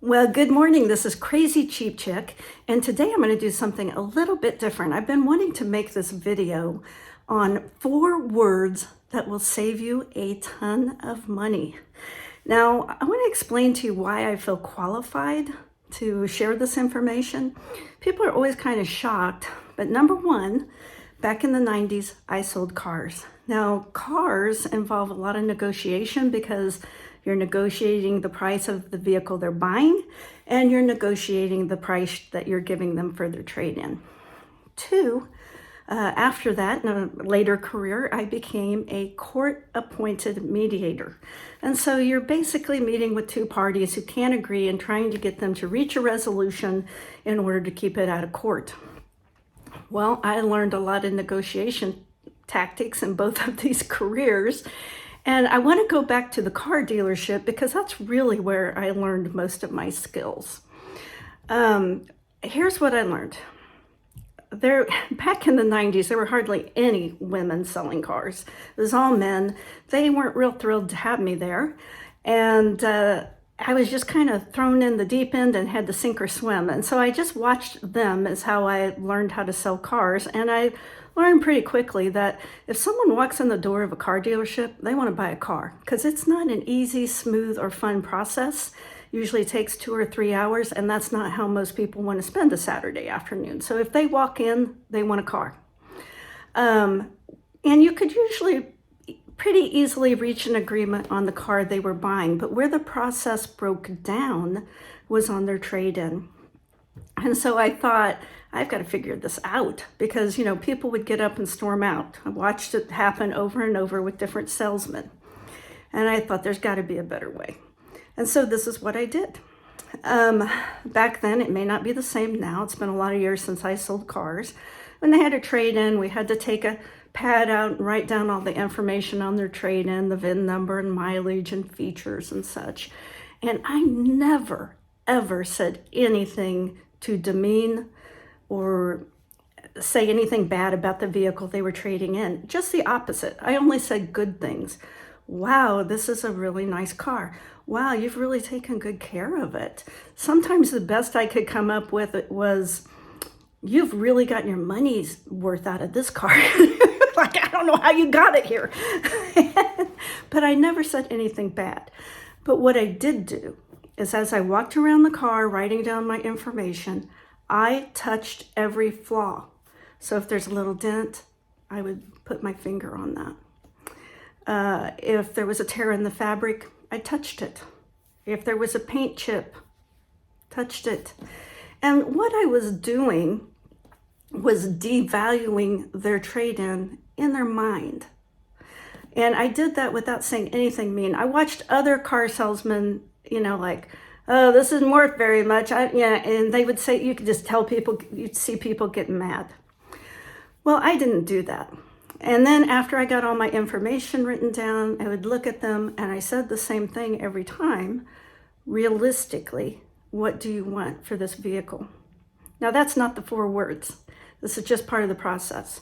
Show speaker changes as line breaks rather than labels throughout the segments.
Well, good morning. This is Crazy Cheap Chick, and today I'm going to do something a little bit different. I've been wanting to make this video on 4 words that will save you a ton of money. Now, I want to explain to you why I feel qualified to share this information. People are always kind of shocked, but number one, back in the 90s, I sold cars. Now, cars involve a lot of negotiation because you're negotiating the price of the vehicle they're buying, and you're negotiating the price that you're giving them for their trade-in. 2, after that, in a later career, I became a court-appointed mediator. And so you're basically meeting with 2 parties who can't agree and trying to get them to reach a resolution in order to keep it out of court. Well, I learned a lot of negotiation tactics in both of these careers. And I want to go back to the car dealership because that's really where I learned most of my skills. Here's what I learned. Back in the 90s, there were hardly any women selling cars. It was all men. They weren't real thrilled to have me there. And I was just kind of thrown in the deep end and had to sink or swim. And so I just watched them as how I learned how to sell cars. And I learned pretty quickly that if someone walks in the door of a car dealership, they want to buy a car because it's not an easy, smooth, or fun process. Usually it takes 2 or 3 hours, and that's not how most people want to spend a Saturday afternoon. So if they walk in, they want a car. And you could usually pretty easily reach an agreement on the car they were buying, but where the process broke down was on their trade-in. And so I thought, I've got to figure this out because, people would get up and storm out. I watched it happen over and over with different salesmen. And I thought there's got to be a better way. And so this is what I did. Back then, it may not be the same now. It's been a lot of years since I sold cars. When they had a trade-in, we had to take a pad out and write down all the information on their trade-in, the VIN number and mileage and features and such. And I never, ever said anything to demean or say anything bad about the vehicle they were trading in. Just the opposite. I only said good things. Wow, this is a really nice car. Wow, you've really taken good care of it. Sometimes the best I could come up with was, you've really gotten your money's worth out of this car. Like, I don't know how you got it here. But I never said anything bad. But what I did do is as I walked around the car writing down my information, I touched every flaw. So if there's a little dent, I would put my finger on that. If there was a tear in the fabric, I touched it. If there was a paint chip, touched it. And what I was doing was devaluing their trade-in in their mind. And I did that without saying anything mean. I watched other car salesmen, like, oh, this isn't worth very much. And they would say, you could just tell people, you'd see people getting mad. Well, I didn't do that. And then after I got all my information written down, I would look at them and I said the same thing every time. Realistically, what do you want for this vehicle? Now, that's not the 4 words. This is just part of the process.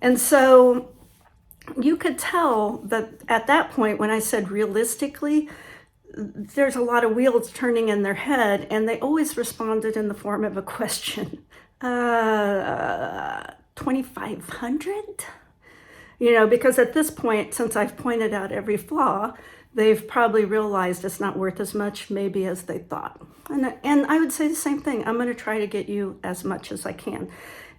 And so you could tell that at that point, when I said realistically, there's a lot of wheels turning in their head, and they always responded in the form of a question. 2,500? Because at this point, since I've pointed out every flaw, they've probably realized it's not worth as much maybe as they thought. And I would say the same thing. I'm going to try to get you as much as I can.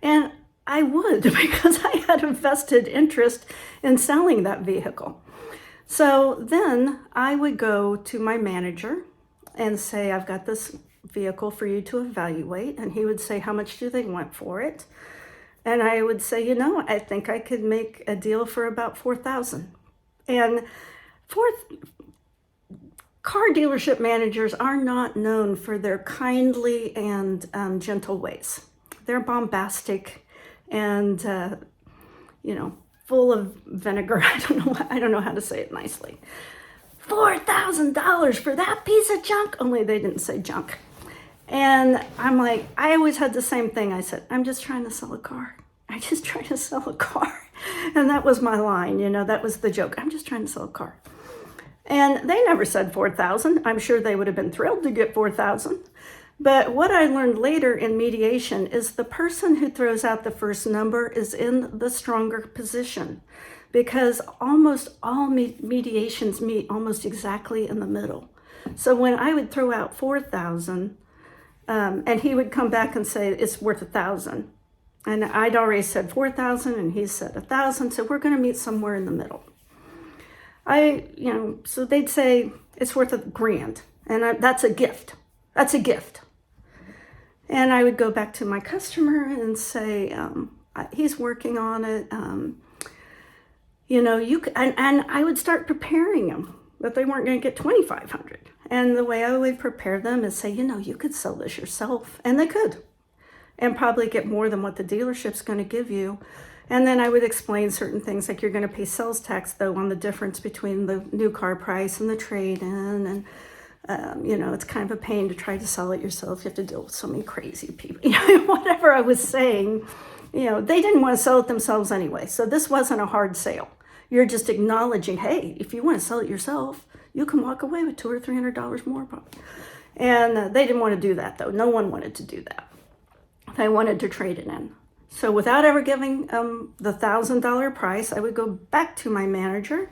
And I would because I had a vested interest in selling that vehicle. So then I would go to my manager and say, I've got this vehicle for you to evaluate. And he would say, how much do they want for it? And I would say, I think I could make a deal for about $4,000. And car dealership managers are not known for their kindly and gentle ways. They're bombastic and, full of vinegar. I don't know how to say it nicely. $4,000 for that piece of junk? Only they didn't say junk. And I'm like, I always had the same thing. I said, I'm just trying to sell a car. I'm just trying to sell a car. And that was my line, that was the joke. I'm just trying to sell a car. And they never said 4,000. I'm sure they would have been thrilled to get 4,000. But what I learned later in mediation is the person who throws out the first number is in the stronger position, because almost all mediations meet almost exactly in the middle. So when I would throw out 4,000, and he would come back and say it's worth 1,000, and I'd already said 4,000 and he said 1,000, so we're going to meet somewhere in the middle. So they'd say it's worth $1,000, and that's a gift. That's a gift. And I would go back to my customer and say, he's working on it. And I would start preparing them that they weren't going to get 2,500. And the way I would prepare them is say, you could sell this yourself, and they could, and probably get more than what the dealership's going to give you. And then I would explain certain things, like you're going to pay sales tax though on the difference between the new car price and the trade-in, and it's kind of a pain to try to sell it yourself. You have to deal with so many crazy people. Whatever I was saying, they didn't want to sell it themselves anyway. So this wasn't a hard sale. You're just acknowledging, hey, if you want to sell it yourself, you can walk away with $200 or $300 more probably. And they didn't want to do that though. No one wanted to do that. They wanted to trade it in. So without ever giving the $1,000 price, I would go back to my manager.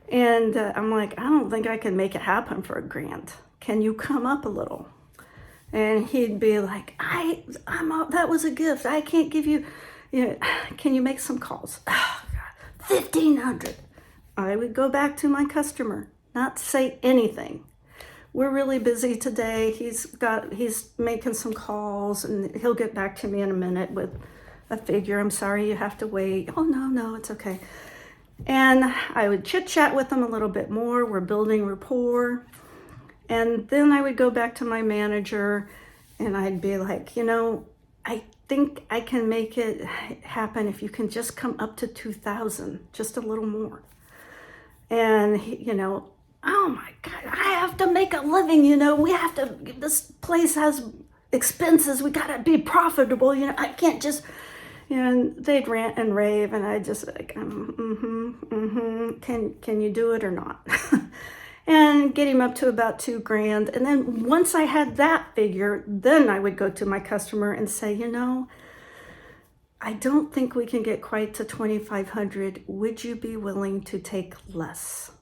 And I'm like, I don't think I can make it happen for $1,000. Can you come up a little? And he'd be like, that was a gift. I can't give you, can you make some calls? Oh, God, 1,500. I would go back to my customer, not say anything. We're really busy today. He's making some calls, and he'll get back to me in a minute with a figure. I'm sorry, you have to wait. Oh, no, it's okay. And I would chit chat with them a little bit more. We're building rapport. And then I would go back to my manager and I'd be like, I think I can make it happen if you can just come up to 2,000, just a little more. And oh my God, I have to make a living, this place has expenses. We gotta be profitable, I can't just, and they'd rant and rave, and I just like, can you do it or not? And get him up to about $2,000. And then once I had that figure, then I would go to my customer and say, I don't think we can get quite to 2,500. Would you be willing to take less?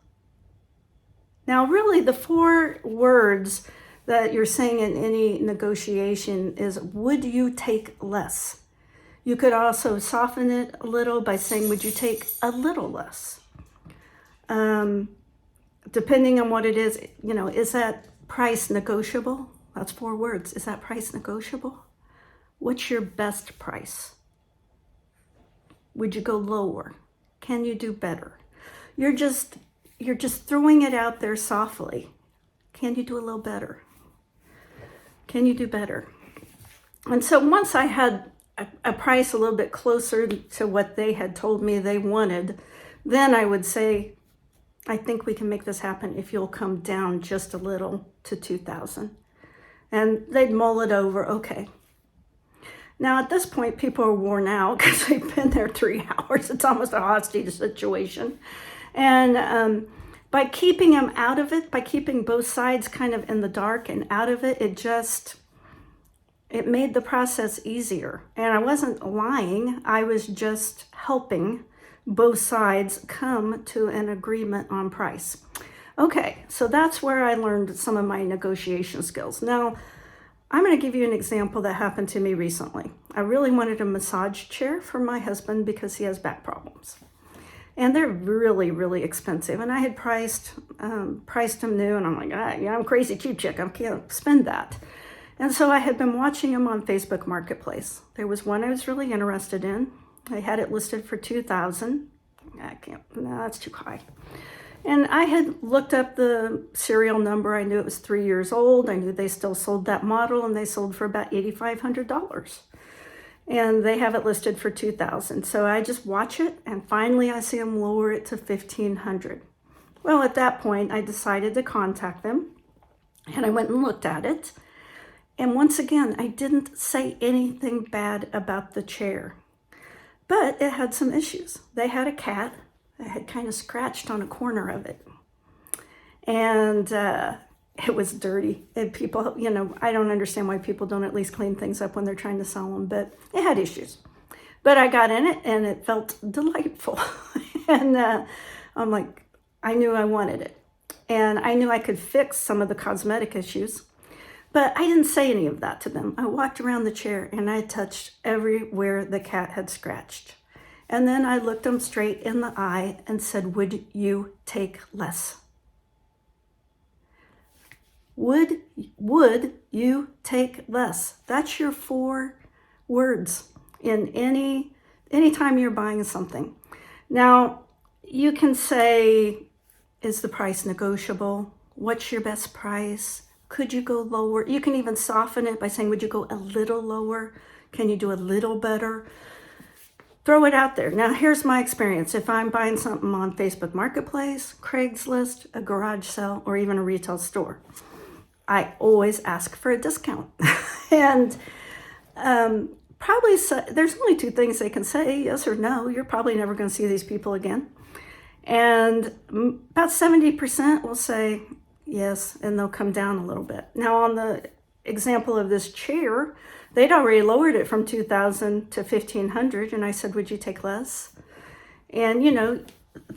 Now, really, the 4 words that you're saying in any negotiation is, would you take less? You could also soften it a little by saying, would you take a little less? Depending on what it is, is that price negotiable? That's 4 words. Is that price negotiable? What's your best price? Would you go lower? Can you do better? You're just throwing it out there softly. Can you do a little better? Can you do better? And so once I had a price a little bit closer to what they had told me they wanted, then I would say, I think we can make this happen if you'll come down just a little to 2,000. And they'd mull it over, okay. Now at this point, people are worn out because they've been there 3 hours. It's almost a hostage situation. And by keeping them out of it, by keeping both sides kind of in the dark and out of it, it made the process easier. And I wasn't lying. I was just helping both sides come to an agreement on price. Okay, so that's where I learned some of my negotiation skills. Now, I'm going to give you an example that happened to me recently. I really wanted a massage chair for my husband because he has back problems. And they're really, really expensive. And I had priced them new, and I'm like, I'm crazy cheap chick. I can't spend that. And so I had been watching them on Facebook Marketplace. There was one I was really interested in. I had it listed for 2,000. That's too high. And I had looked up the serial number. I knew it was 3 years old. I knew they still sold that model, and they sold for about $8,500. And they have it listed for 2,000. So I just watch it, and finally I see them lower it to 1,500. Well, at that point, I decided to contact them, and I went and looked at it. And once again, I didn't say anything bad about the chair, but it had some issues. They had a cat that had kind of scratched on a corner of it. and it was dirty. And people, I don't understand why people don't at least clean things up when they're trying to sell them, but it had issues. But I got in it and it felt delightful. And I'm like, I knew I wanted it. And I knew I could fix some of the cosmetic issues. But I didn't say any of that to them. I walked around the chair and I touched everywhere the cat had scratched. And then I looked them straight in the eye and said, would you take less? Would you take less? That's your 4 words in any time you're buying something. Now, you can say, is the price negotiable? What's your best price? Could you go lower? You can even soften it by saying, would you go a little lower? Can you do a little better? Throw it out there. Now, here's my experience. If I'm buying something on Facebook Marketplace, Craigslist, a garage sale, or even a retail store, I always ask for a discount. And there's only 2 things they can say, yes or no. You're probably never going to see these people again. And about 70% will say yes, and they'll come down a little bit. Now, on the example of this chair, they'd already lowered it from $2,000 to $1,500, and I said, would you take less? And,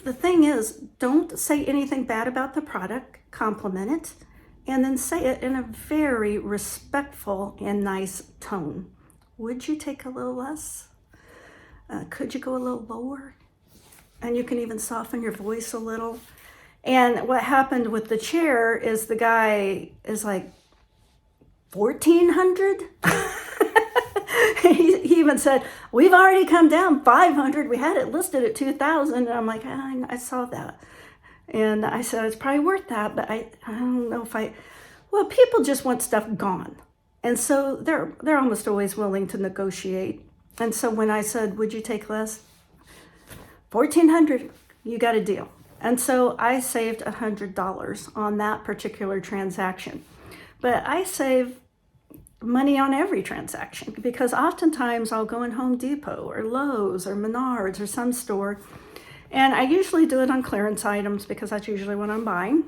the thing is, don't say anything bad about the product, compliment it, and then say it in a very respectful and nice tone. Would you take a little less? Could you go a little lower? And you can even soften your voice a little. And what happened with the chair is the guy is like, 1,400? He even said, we've already come down 500. We had it listed at 2,000. And I'm like, I saw that. And I said, it's probably worth that, but I don't know if well, people just want stuff gone. And so they're almost always willing to negotiate. And so when I said, would you take less? 1,400, you got a deal. And so I saved $100 on that particular transaction. But I save money on every transaction because oftentimes I'll go in Home Depot or Lowe's or Menards or some store, and I usually do it on clearance items because that's usually what I'm buying.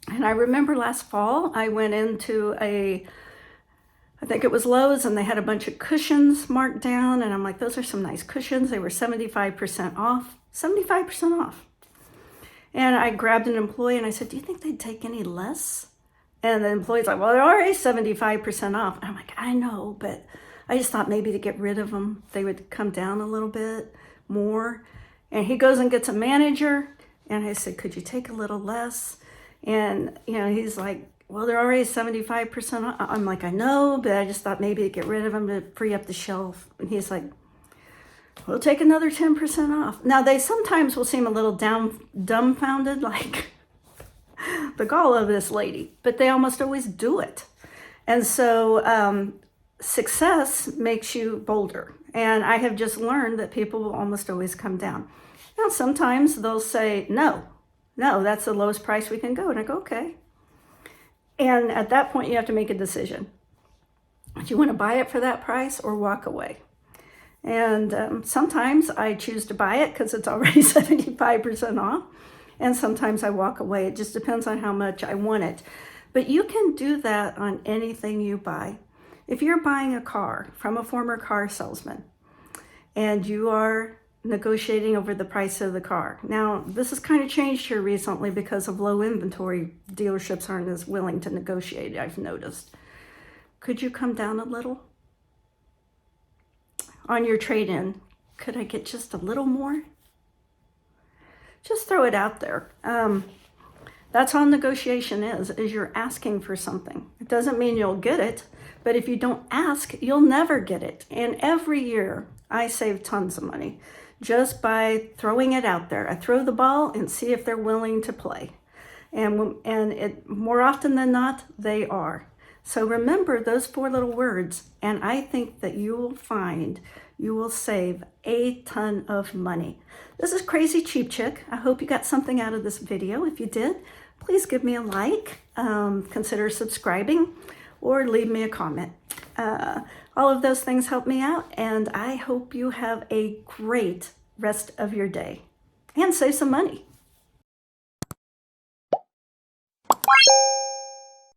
And I remember last fall I went into I think it was Lowe's, and they had a bunch of cushions marked down, and I'm like, those are some nice cushions. They were 75% off. 75% off. And I grabbed an employee and I said, do you think they'd take any less? And the employee's like, well, they're already 75% off. And I'm like, I know, but I just thought maybe to get rid of them, they would come down a little bit more. And he goes and gets a manager. And I said, could you take a little less? And, he's like, well, they're already 75% off. I'm like, I know, but I just thought maybe to get rid of them to free up the shelf. And he's like, we'll take another 10% off. Now, they sometimes will seem a little dumbfounded, like the gall of this lady, but they almost always do it. And so success makes you bolder. And I have just learned that people will almost always come down. Now, sometimes they'll say, no, that's the lowest price we can go. And I go, okay. And at that point, you have to make a decision. Do you want to buy it for that price or walk away? And sometimes I choose to buy it because it's already 75% off. And sometimes I walk away. It just depends on how much I want it. But you can do that on anything you buy. If you're buying a car from a former car salesman and you are negotiating over the price of the car. Now, this has kind of changed here recently because of low inventory. Dealerships aren't as willing to negotiate, I've noticed. Could you come down a little? On your trade-in, could I get just a little more? Just throw it out there. That's all negotiation is you're asking for something. It doesn't mean you'll get it, but if you don't ask, you'll never get it. And every year, I save tons of money just by throwing it out there. I throw the ball and see if they're willing to play. And more often than not, they are. So remember those 4 little words, and I think that you will find you will save a ton of money. This is Crazy Cheap Chick. I hope you got something out of this video. If you did, please give me a like, consider subscribing, or leave me a comment. All of those things help me out, and I hope you have a great rest of your day and save some money.